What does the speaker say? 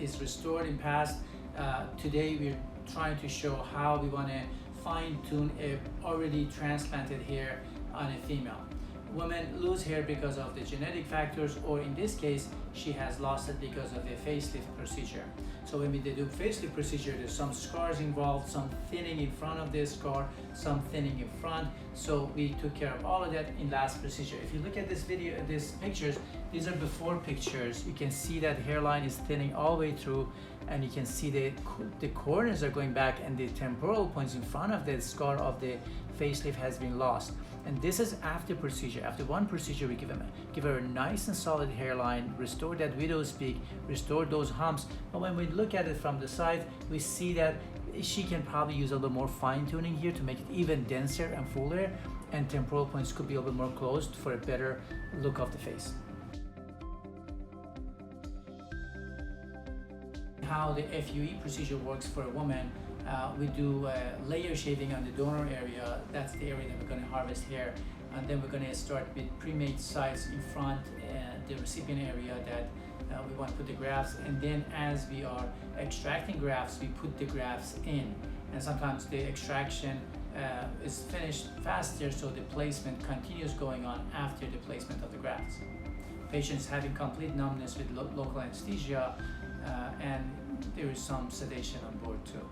is restored in past. Today we're trying to show how we want to fine-tune a already transplanted hair on a female. Women lose hair because of the genetic factors, or in this case, she has lost it because of a facelift procedure. So when we do facelift procedure, there's some scars involved, some thinning in front of the scar, some thinning in front. So we took care of all of that in last procedure. If you look at this video, these pictures, these are before pictures. You can see that hairline is thinning all the way through, and you can see the corners are going back, and the temporal points in front of the scar of the facelift has been lost. And this is after procedure. After one procedure, we give her a nice and solid hairline, restore that widow's peak, restore those humps. But when we look at it from the side, we see that she can probably use a little more fine tuning here to make it even denser and fuller, and temporal points could be a little bit more closed for a better look of the face. How the FUE procedure works for a woman, we do layer shaving on the donor area. That's the area that we're going to harvest hair, and then we're going to start with pre-made sites in front, the recipient area that we want to put the grafts, and then as we are extracting grafts, we put the grafts in, and sometimes the extraction is finished faster, so the placement continues going on after the placement of the grafts. Patients having complete numbness with local anesthesia, and there is some sedation on board too.